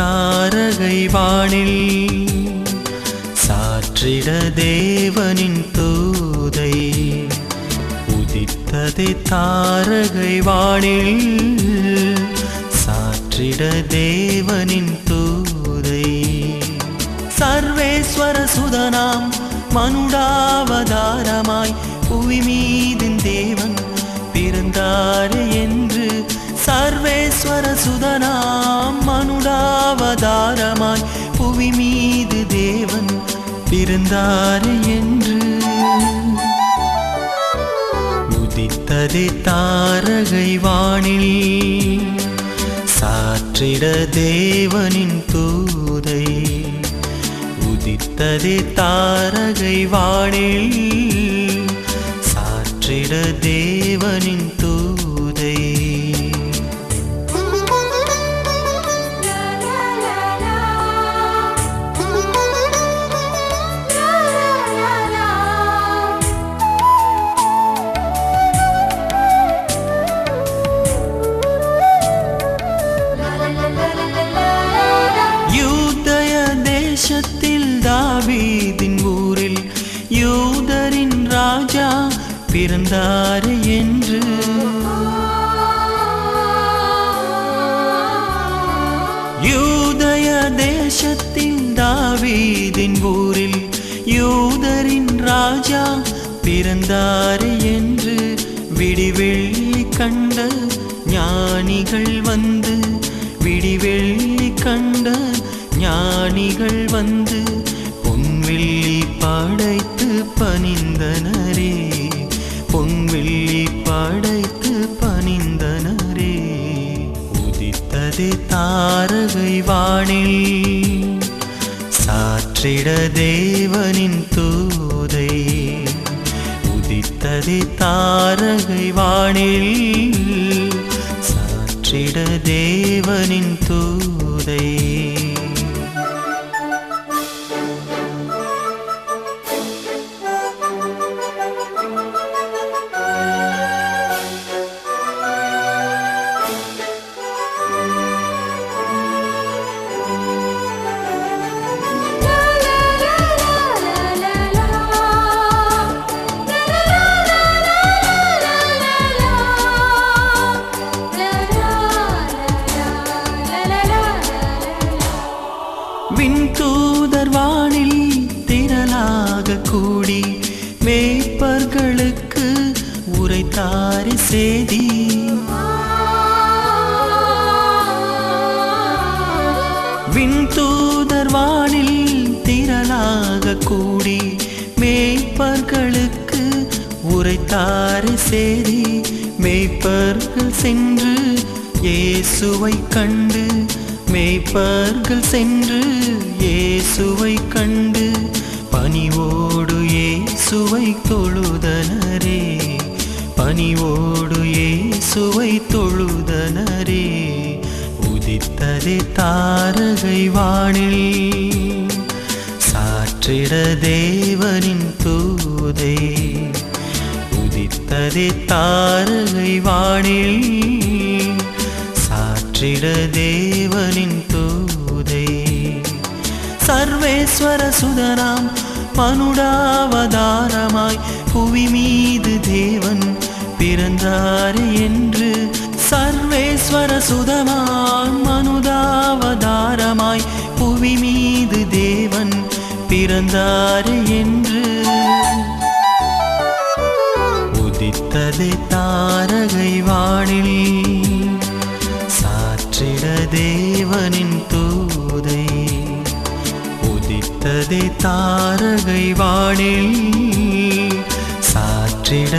தாரகை வானில் சாற்றிட தேவனின் தூதை. உதித்ததே தாரகை வானில் சாற்றிட தேவனின் தூதை. சர்வேஸ்வர சுதனாம் மனுடாவதாரமாய் புவி மீதின் தேவன் பிறந்தாரே என்று. சர்வேஸ்வர சுதனாம் மனுடாவதாரமாய் புவி மீது தேவன் பிறந்தாரே என்று. உதித்ததே தாரகை வானில் சாற்றிட தேவனின் தூதை. உதித்ததே தாரகை வானில் சாற்றிட தேவனின் தூதை. தேசத்தில் தாவீதின் ஊரில் யூதரின் ராஜா பிறந்தாரே என்று. யூதய தேசத்தில் தாவீதின் ஊரில் யூதரின் ராஜா பிறந்தாரே என்று. விடிவெள்ளி கண்ட ஞானிகள் வந்து விடிவெள்ளி கண்ட ஞானிகள் வந்து பொன்வெள்ளி படைத்து பணிந்தனரே. பொன்வெள்ளி படைத்து பணிந்தனரே. உதித்ததே தாரகை வானில் சாற்றிட தேவனின் தூதை. உதித்ததே தாரகை வானில் சாற்றிட தேவனின் தூதை. விண்தூதர் வானில் திரளாக கூடி மேய்ப்பர்களுக்கு உரைத்தாரே செய்தி. விண்தூதர் வானில் திரளாக கூடி மேய்ப்பர்களுக்கு உரைத்தாரே செய்தி. மேய்ப்பர்கள் சென்று இயேசுவை கண்டு மேய்ப்பர்கள் சென்று இயேசுவை கண்டு பணிவோடு இயேசுவை தொழுதனரே. பணிவோடு இயேசுவை தொழுதனரே. உதித்ததே தாரகை வானில் சாற்றிட தேவனின் தூதை. உதித்ததே தாரகை வானில் சாற்றிட தேவனின் தூதை. சர்வேஸ்வர சுதனாம் மனுடாவதாரமாய் புவி மீது தேவன் பிறந்தாரே என்று. சர்வேஸ்வர சுதனாம் மனுடாவதாரமாய் புவி மீது தேவன் பிறந்தாரே என்று. உதித்ததே தாரகை வானில் சாற்றிட தேவனின் தூதை. உதித்ததே தாரகை வானில் சாற்றிட